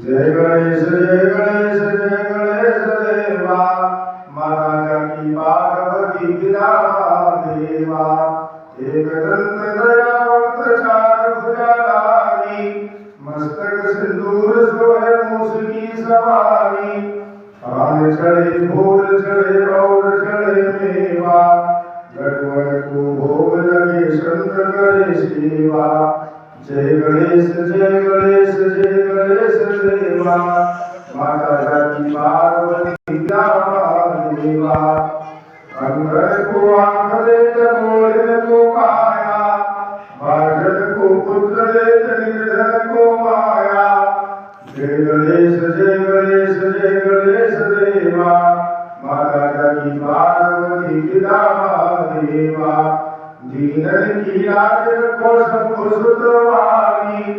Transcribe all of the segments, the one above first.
जय गणेश जय गणेश जय गणेश देवा महाराजा की पार्वती पिता देवा एक दंत दयावंत चार भुजाधारी मस्तक सिंदूर सोहे मूस की सवारी पान चढ़े फूल चढ़े और चढ़े मेवा गढ़वन को भोग लगे संत करे सेवा जय गणेश जय गणेश जय गणेश देवा माता जाकी पार्वती देवा अंगर को आंख दे मोर को काया भाजन को पुत्र दे निर्धन को माया जय गणेश जय गणेश जय गणेश देवा माता जाकी पार्वती देवा दीनन की लाज को सब सुतवारी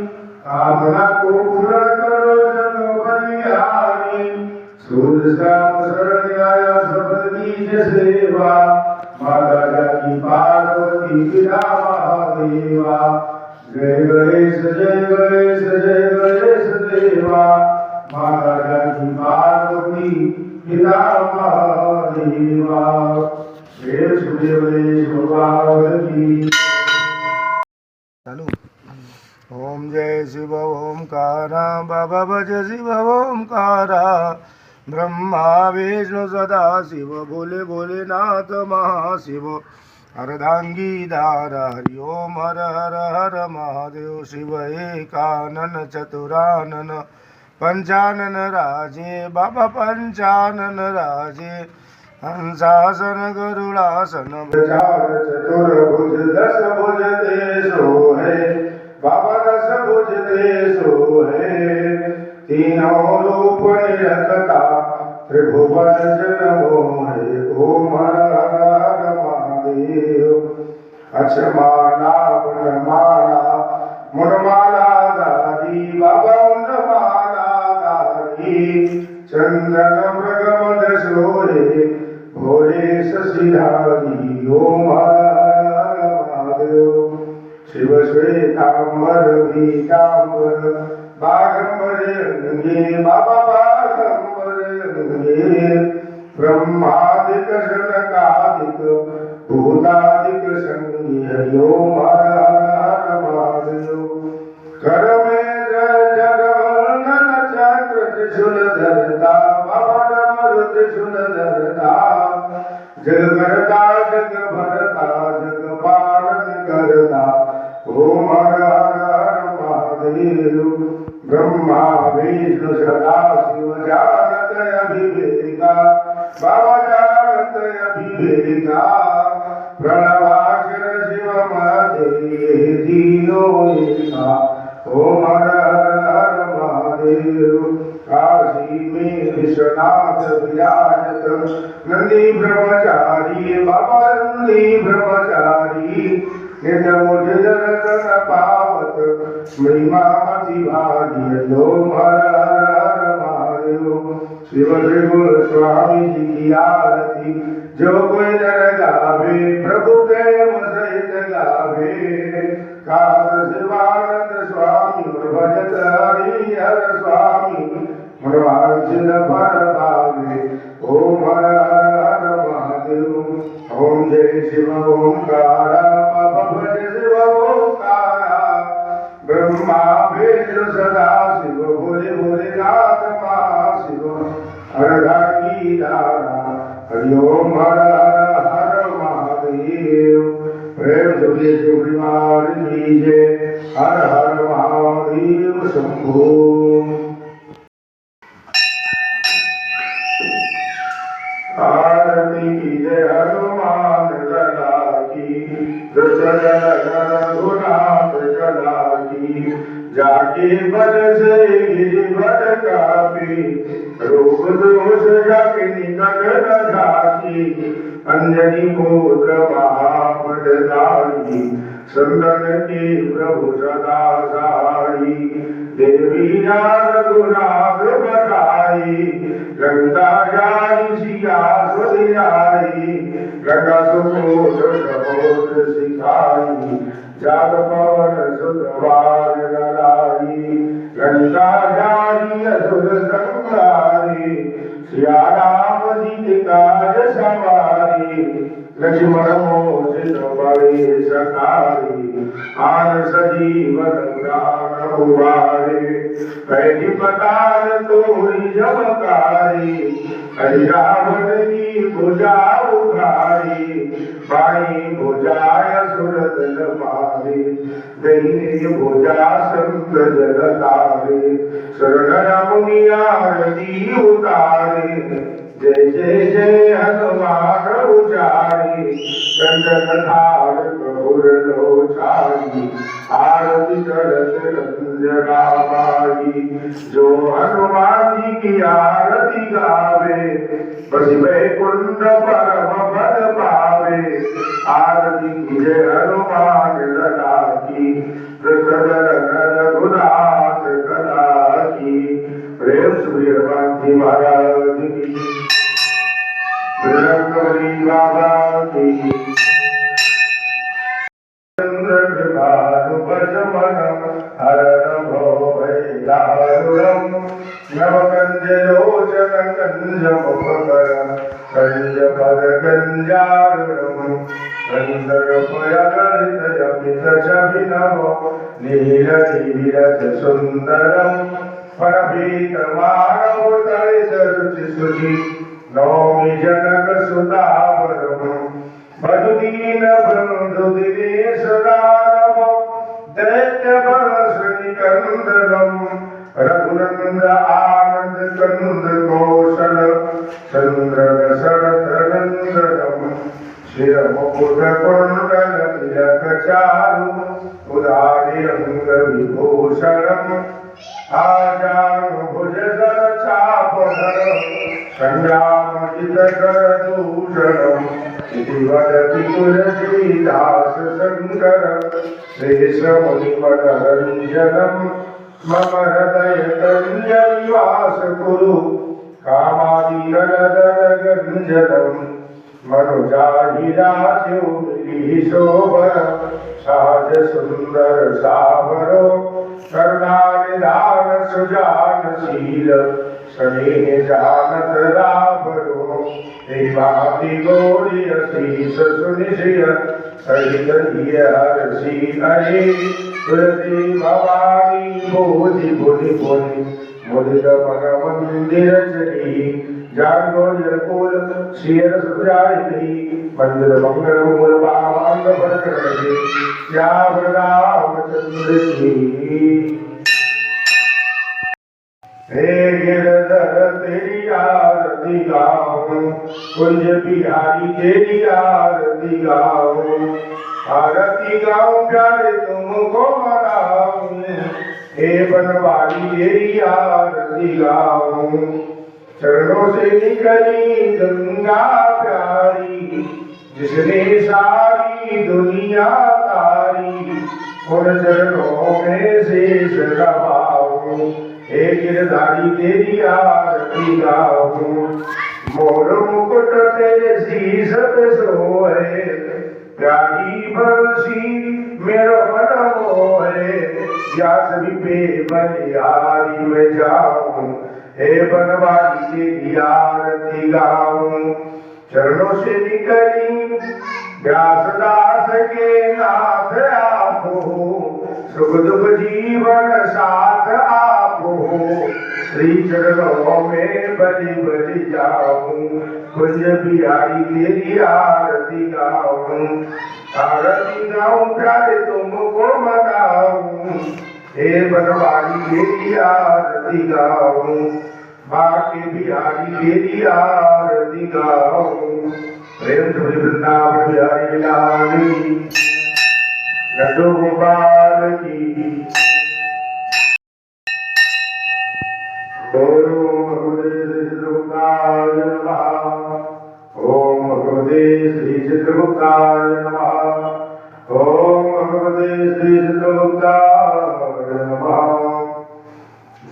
कामना को पूर्ण करो जनो बलिहारी सूर्य श्याम शरण आया सब कीज सेवा माता जाकी पार्वती पिता महादेवा जय गणेश जय गणेश जय गणेश देवा माता जाकी पार्वती पिता महादेवा ओम जय शिव ओंकारा बाबा भज शिव ओंकारा ब्रह्मा विष्णु सदा शिव भोले भोलेनाथ महाशिव अर्धांगी दारा हरि ओम हर हर हर महादेव शिव एकानन चतुरानन पंचानन राजे बाबा पंचानन राजे हंसासन गरुड़ासन चार चतुर्भुज दस भुज तेसो है बाबा दस भुज तेसो है तीनों रूप निरखता त्रिभुवन जन्मो है ओम हर हर महादेव अक्षमाला गुणमाला मुणमाला धारी बाबा मुणमाला धारी चंदन मृगमद सोहे भोले शशिधारी ओम हर महादेव शिव श्वेतांबर पीतांबर बागंबर अंगे बाबा बागंबर अंगे ब्रह्मादिक शनकादिक भूतादिक संगी हरि ओम हर महादेव कर में जगमंगल चक्र त्रिशूल धरता बाबा डमरू त्रिशूल धरता जग करता जग भरता जग पालन करता ओम हर हर महादेव ब्रह्मा विष्णु सदा शिव जानत अभिवेका बाबा जानत अभिवेका प्रणवाक्षर शिव महदेव तीनों एका ओम हर हर महादेव काशी में विश्वनाथ विराजत नंदी ब्रह्मचारी बाबा नंदी ब्रह्मचारी निज मुझ जन पावत महिमा अतिभागी ओम हर हर महादेव शिव त्रिगुण स्वामी जी की आरती जो कोई नर गावे प्रभु प्रेम सहित गावे काल शिवानंद स्वामी भजत हरि हर स्वामी मनवांछित फल पावे ओम हर हर महादेव ओम जय शिव ओंकारा बाबा भज शिव ओंकारा ब्रह्मा विष्णु सदा शिव भोले भोलेनाथ महाशिव अर्धांगी दारा हरि ओम हर हर हर महादेव प्रेम से शिवकुमार जी जय हर हर महादेव शंभो आरती की जय हनुमान लला की दशरथ रघुनाथ चला की जाके बल से गिरि बर कापी रोग दोष जाके निकट न जाकी अंजनी पुत्र महापदधारी संतन की प्रभु सदा साई देवी रघुनाथ बता आई, गंगा जाई सिया सुधि आई, गंगा सुबोध सबोध सिखाई, जाग पवन सुत बार लाई, गंगा जाई असुर संहारी, सिया राम जी काज सवारी, लक्ष्मण मोहित बड़े सखारी, आन सजीवन प्राण उबारे, कैदी पताल तोरी जमकारी, हरि रावण की भुजा उखारी, बाई भुजाय सुरदल मारे, दहिने भुजा संत जल तारे, शरण मुनि आरती उतारे, जय जय जय हनुमान उचारी, कंचन थाल कपूर लोचारी, आरती करत रंजनाबाई, जो हनुमान जी की आरती गावे, बस वैकुंठ परम पद पावे, आरती कीजे हनुमान लला की, रघुनाथ कला की। प्रेम श्री हनुमान जी महाराज की, ब्रह्मरी बाबा की, चंद्रभानु भजमनम हरण भोलारुणम, नवकंज लोचन कंज मुखकर, कंज पद कंजारुणम, कंदर्पयगरित यमित शबिनव, नील नीरज सुंदरम, परभीत मानव तरित रुचि सुचि, नौमि जनक सुतावरम, मधुदीन बंधु दिनेश दानव, दैत्य बल श्रीकंदरम, रघुनंद आनंद कंद कौशल, चंद्र शरद नंदनम, शिर मुकुट कुंडल तिलक चारु, उदारी अंग विभूषणम, आजानु भुज धर चाप धर, संग्राम जित कर दूषणम, इति वदति तुलसीदास शंकर, शेष मुनि मनरंजनम, मम हृदय तंज निवास कुरु, कामादि गणधर गंजनम, मनुजाहि राजो मिली शोभर, साज सुंदर सावरो, करुणा निधान सुजानशील, स्नेह जानत रावरो, भांति गौरी शीस सुनिशिय, सहित हिय हर्षि हरे, तुलसी भवानी बोधि बुधि बुधि, मुदित मन मंदिर चढ़ी, जागो जलकोल शेर सुजाई, मंदिर मंगल मूल बामांग भद्रगे, श्याम रामचंद्र की। हे गिरधर तेरी आरती गाऊं, कुंज बिहारी तेरी आरती गाऊं, आरती गाऊं प्यारे तुमको मनाऊं, हे बनवारी तेरी आरती गाऊं, चरणों से निकली गंगा प्यारी, जिसने सारी दुनिया तारी, उन चरणों में शीश नवाऊं, हे गिरधारी तेरी आरती गाऊं, मोर मुकुट तेरे शीश पे सोए, प्यारी बंसी मेरा मन मोहे, व्यास भी बलिहारी में जाऊं, हे बनवारी तेरी आरती गाऊं, चरणों से निकली व्यासदास के नाथ आप हो, सुख दुख जीवन साथ आप हो, श्री चरणों में बलि बलि जाऊं, कुंज बिहारी तेरी आरती गाऊं, आरती गाऊं प्यारे तुमको मनाऊं, हे बनवारी तेरी आरती गाऊं, बाकी बिहारी तेरी आरती गाऊं। प्रेम से वृंदावन बिहारी लाल की, लड्डू गोपाल की। ओम भगवते चित्रगुप्ताय नमः, ओम भगवते श्री चित्रगुप्ताय नमः, ओम भगवते श्री चित्रगुप्ताय नमः।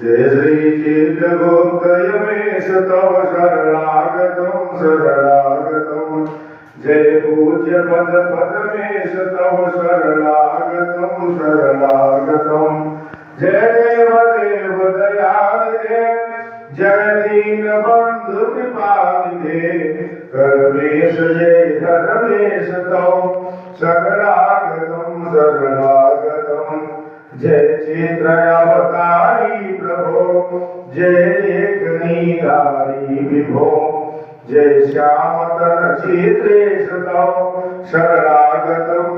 जय श्री श्रीचित्रगुप्त यमेश तव शरणागतम् जय पूज्य पद पदमेश तव शरणागतम् जय देव दयानिधे जय दीन बंधु कृपानिधे कर्मेश जय धर्मेश तव शरणागतम् जय चित्रयावतारी प्रभो जय एकनीधारी विभो जय श्यामतन चित्रेश तव शरणागतम्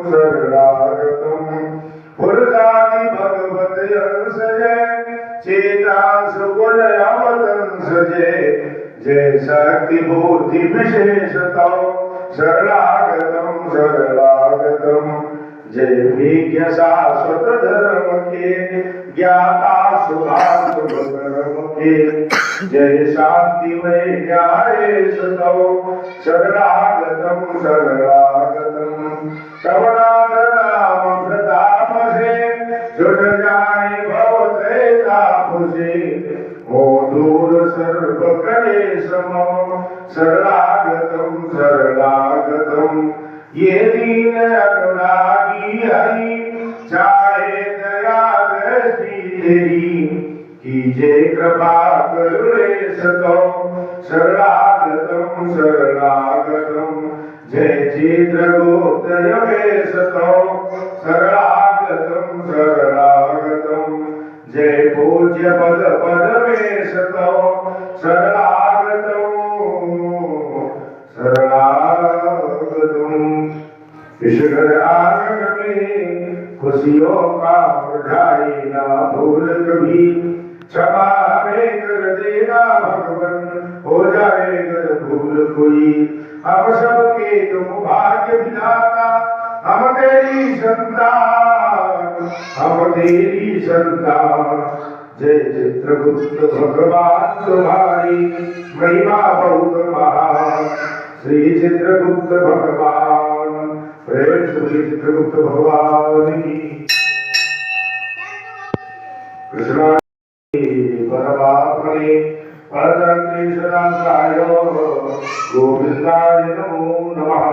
पुरजाति भगवत अंश जय चेतांश गुणयावतंस जय शक्ति बुद्धि विशेष तव शरणागतम् जय विज्ञ शाश्वत धर्म के ज्ञाता शुभाशुभ कर्म के जय शांतिमय न्यायेश तव शरणागतम् श्रवणाद नाम प्रताप से जुट जाए भव त्रैताप से हो दूर सर्व कलेश मम शरणागतम् ये दीन अनुरागी हरि चाहे दया दृष्टि तेरी कीजे कृपा करुणेश तव शरणागतम् जय चित्रगुप्त यमेश तव शरणागतम् जय पूज्य पद पदमेश तव शरणागतम् ईश्वर आंगन में खुशियों का बधाई ना भूल कभी क्षमा में कर देना भगवन हो जाए अगर भूल कोई हम सबके तुम भाग्य विधाता हम तेरी संतान जय चित्रगुप्त भगवान तुम्हारी महिमा बहुत महान श्री चित्रगुप्त भगवान प्रेम श्री चित्रगुप्त भगवान की कृष्ण परमात्मने परमेश्वराय गोविंदाय नमो नमः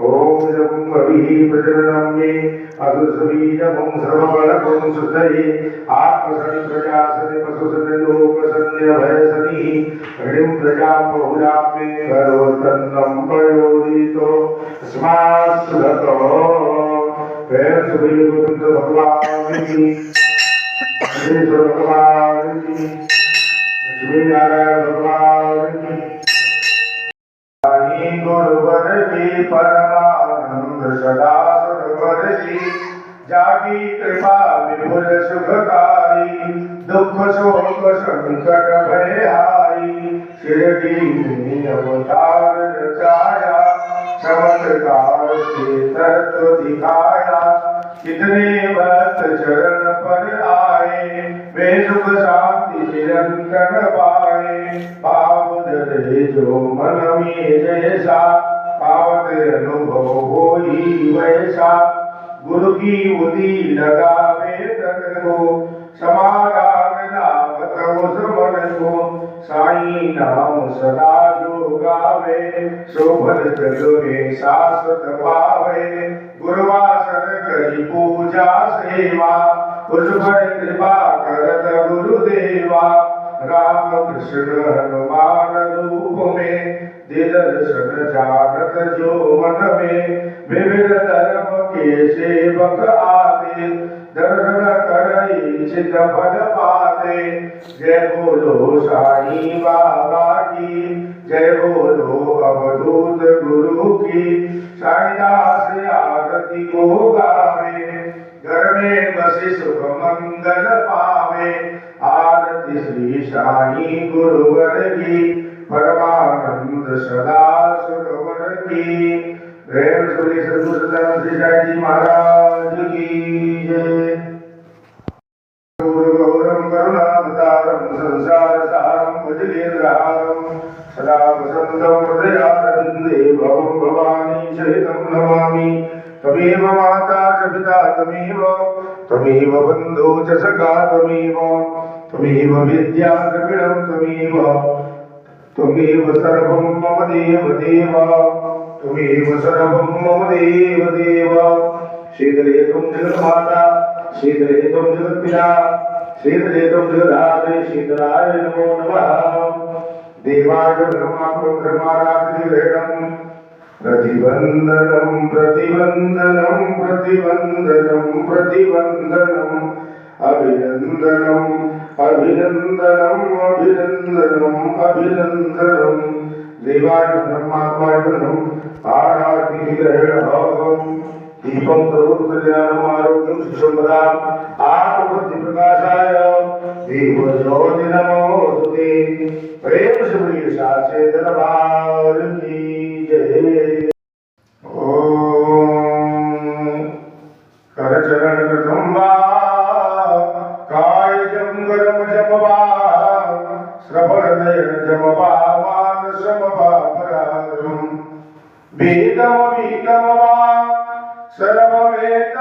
ओम जगं कवि प्रचरणं मे अदुसबीजं सर्वबलकं सुधये आत्मसनि प्रजासनि पशुसनि लोकसनि अभयसनि हरिं प्रजां बहुलां मे करोतन्नं पयोदितो स्मासुरतो प्रेम श्री गोविंद भगवान की श्री भगवान की लक्ष्मी नारायण भगवान की गुरुवर की परमानंद सदा सुरवर की जागी कृपा विपुल सुखकारी दुख शोक संकट भयहारी शिरडी में अवतार रचाया चमत्कार से तत्व दिखाया कितने भक्त चरण पर आए वे सुख शांति निरंतर पाए पाप धरे जो मन में जैसा पावत अनुभव होई वैसा गुरु की बुद्धि लगावे तन को समाधान लाभत उस मन को साई नाम सदा जो गावे शोभन जग में शाश्वत पावे गुरुवासन करी पूजा सेवा उस पर कृपा करत गुरुदेवा राम कृष्ण हनुमान रूप में दर्शन जानत जो मन में विविध धर्म के सेवक आते दर्शन करई चित फल पाते जय बोलो साईं बाबा की जय बोलो अवधूत गुरु की साईदास आरती को गावे घर में बसे सुख मंगल पावे आरती श्री साईं गुरुवर की परमानंद सदा सुरवर की प्रेम श्री सदगुरुदास श्री साईं जी महाराज की जय गौरम करुणावतारम संसार सारम भजगेन्द्रहारम सदा वसंतं हृदयारविन्दे भवं भवानी सहितं नमामि तमेव माता च पिता तमेव त्वमेव बन्धो च सखा त्वमेव विद्या द्रविणं त्वमेव सर्वं मम देव त्वमेव सर्वं मम देव शीतले त्वं जगन्माता शीतले त्वं जगत्पिता शीतले त्वं जगदात्रे शीतलाय नमो नमः देवाय ब्रह्माराधिगृहणं प्रतिवन्दनं प्रतिवन्दनं प्रतिवन्दनं प्रतिवन्दनं अभिनन्दनं अभिनन्दनं अभिनन्दनं अभिनन्दनं देवाय ब्रह्मात्माय आराधिगृहणं दीपं करोतु कल्याणम् आरोग्यं सुसम्पदाम् आत्मबुद्धिप्रकाशाय दीपज्योति नमोस्तुते प्रेम से बोलिए साचे दरबार की जय। ओम करचरण कृतं वा कायजं कर्म जपवा श्रवणनयन जपवा मानसमवा पराक्रम वेदम वा सर्ववेद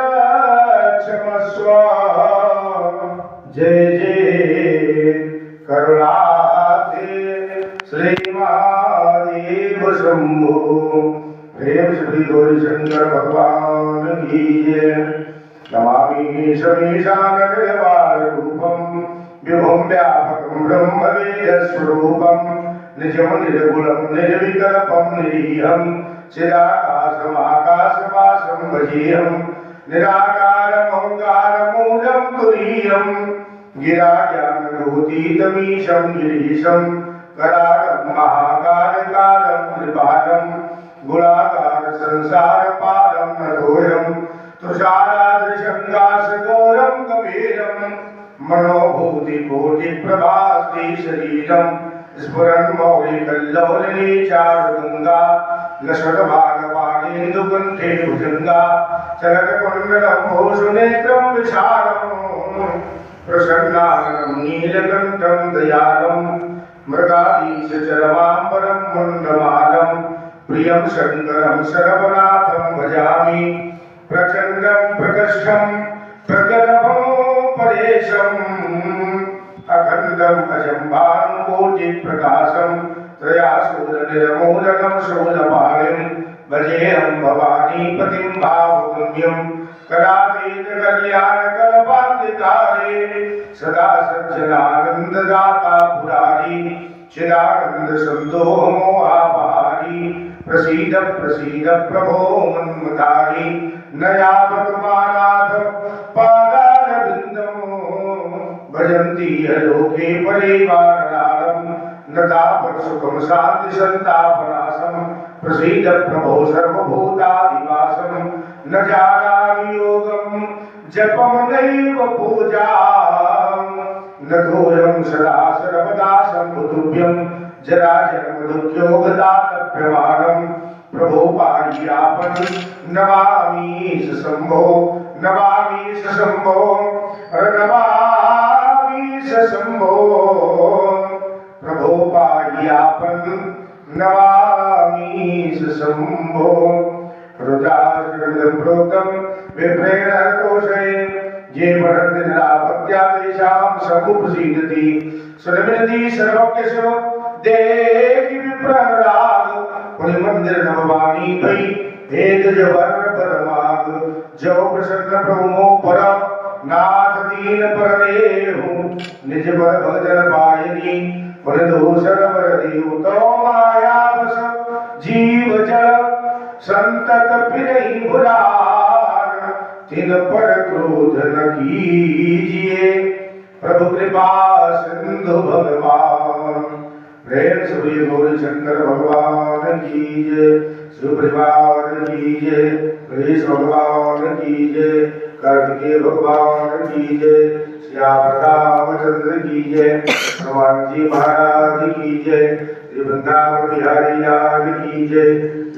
क्षमस्व जय जय करुणाते श्रीमादेव शंभो प्रेम श्री गौरी शंकर भगवान की जय। नमामि शमीशानरूपं विभुं व्यापकं ब्रह्मवेदस्वरूपं निजं निर्गुणं निर्विकल्पं निरीहं चिदाकाशमाकाशवासं भजेऽहं निराकारमोङ्कारमूलं तुरीयं गिराज्ञानभूतितमीशं गिरीशं करालं महाकालकालं कृपालं गुणाकार संसारपालं नतोऽयं तुषाराद्रिशङ्गासगौरं गभीरं मनोभूतिकोटिप्रभास्ति शरीरं स्फुरन् मौलिकल्लोलिनी चारुगङ्गा लसद्भागवाणीन्दुकण्ठे भुजङ्गा चलत्कुण्डलं भूषुनेत्रं विशालं प्रसन्नाननं नीलकण्ठं दयालं मृगाधीशचरमाम्बरं मुण्डमालं प्रियं शङ्करं सर्वनाथं भजामि प्रचण्डं प्रकष्ठं प्रगल्भं परेशम् अखण्डम् अजं भानुकोटिप्रकाशं त्रयाशूलनिर्मूलनं शूलपाणिं भजेऽहं भवानीपतिं भावगम्यं करातीतकल्याणकल्पान्तिकारे सदा सज्जनानन्ददाता पुरारी चिदानन्दसन्दोहमोहापहारी प्रसीद प्रसीद प्रभो मन्मथारी न यावत् मानाथ पादारविन्दं भजन्ति लोके परिवारलालं न तावत् सुखं शान्ति सन्तापनाशं प्रसीद प्रभो सर्वभूतादिवासं न जानामि योगं जपं नैव पूजां न तोऽयं सदा सर्वदा शम्भुतुभ्यं जराजन्मदुःखयोगदातप्रमाणं प्रभो पारियापन् नमामि शम्भो नमामि शम्भो नमामि शम्भो प्रभो पारियापन् नमामि शम्भो रुद्राक्षरं प्रोक्तं विप्रेरतोषे ये पठन्ति निरापत्या तेषां समुपसीदति सुरविनति सर्वज्ञस्य देहि विप्रनुराग पुण्यमंदिर नववाणी भई भेद जबर परमाग जो प्रसन्न प्रभु पर नाथ दीन परदेहु निज पर भजन पायनी पुन दोषर पर देव तो माया बस जीव जल संतत फिरहि बुलार तिन पर क्रोध न कीजिए प्रभु कृपा सिंधु भगवान प्रेम श्री गौरी शंकर भगवान की जय श्री परिवार की जय गणेश भगवान की जय कार्तिकेय भगवान की जय श्याम रामचंद्र की जय हनुमान जी महाराज की जय श्री वृंदावन बिहारी लाल की जय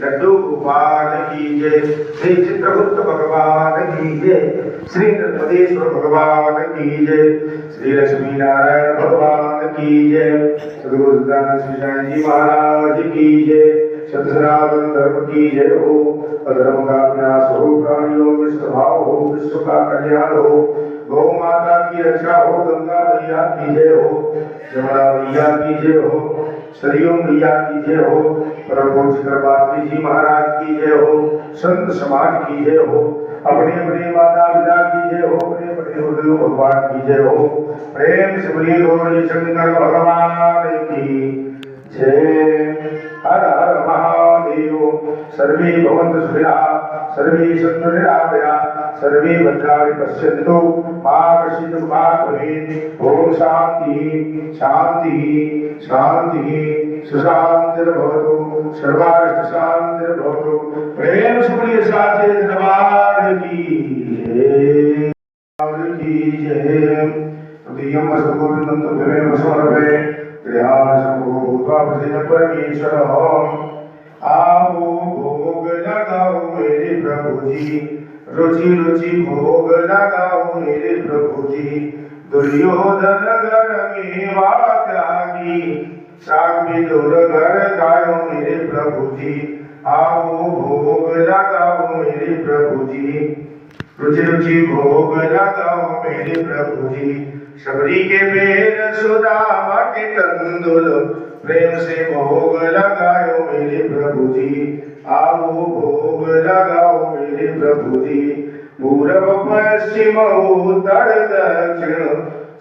लड्डू गोपाल की जय श्री चित्रगुप्त भगवान की जय श्री नर्मदेश्वर भगवान की जय श्री लक्ष्मी नारायण भगवान की जय सद्गुरु सदानंद जी महाराज की जय सत्सनातन धर्म की जय हो। अधर्म का विनाश हो, प्राणियों में स्वभाव हो, विश्व का कल्याण हो। गौ माता की रक्षा हो, गंगा मैया की जय हो, यमुना मैया की जय हो, सरयू मैया की जय हो, परम पूज्य कृपात्री जी महाराज की जय हो, संत समाज की जय हो, अपने अपने माता पिता की जय हो, अपने अपने गुरुदेव भगवान की जय हो। प्रेम से बोलिए गौरी शंकर भगवान की जय। हर हर महादेव। सर्वे भवन्तु सुखिनः, सर्वे सन्तु निरामयाः, सर्वे भद्राणि पश्यन्तु मा कश्चित् दुःखात् भवेत्। ओम शांति शांति शांति सुशांतिर्भवतु, सर्वार्थ शांतिर्भवतु। प्रेम से बोलिए साचे दरबार की जय। की जय। तृतीयं अस्तु गोविन्दं तुभ्यमेव समर्पये। गृहाण शंभो भूत्वा प्रसीद परमेश्वरः। आओ भोग लगाओ मेरे प्रभु जी, रुचि रुचि भोग लगाओ मेरे प्रभु जी। दुर्योधन घर में त्यागी, साग विदुर घर गायो मेरे प्रभु जी। आओ भोग लगाओ मेरे प्रभु जी, रुचि रुचि भोग लगाओ मेरे प्रभु जी। शबरी के बेर सुदामा के कंदुल, प्रेम से भोग लगाओ मेरे प्रभु जी। आओ भोग लगाओ मेरे प्रभु जी। पूर्व पश्चिम उत्तर दक्षिण,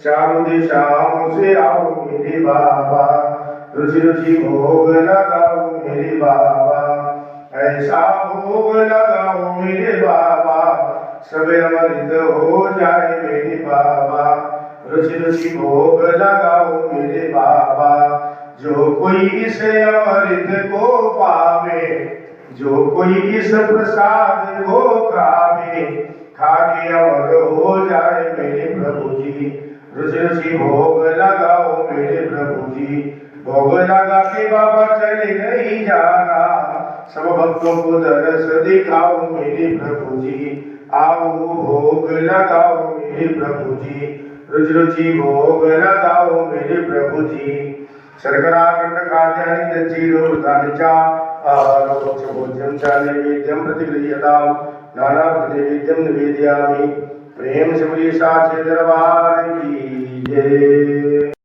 चारों दिशाओं से आओ मेरे बाबा, रुचि रुचि भोग लगाओ मेरे बाबा। ऐसा भोग लगाओ मेरे बाबा, सब अमृत हो जाए मेरे बाबा, रुचि रुचि भोग लगाओ मेरे बाबा। जो कोई इस अमृत को पावे, जो कोई इस प्रसाद को खावे, खाके अमर हो जाए मेरे प्रभु जी। रुचि रुचि भोग लगाओ मेरे प्रभु जी। भोग लगा के बाबा चले नहीं जाना, सब भक्तों को दरस दिखाओ मेरे प्रभु जी। आओ भोग लगाओ मेरे प्रभु जी, रुचि रुचि भोग लगाओ मेरे प्रभु जी। शर्करा कंठ खाद्यानि दक्षिणोर्धानि च आहारोपभोज्यं च नैवेद्यं प्रतिगृह्यताम् नानाविधनैवेद्यं निवेदयामि। प्रेम से बोलिए साचे दरबार की जय।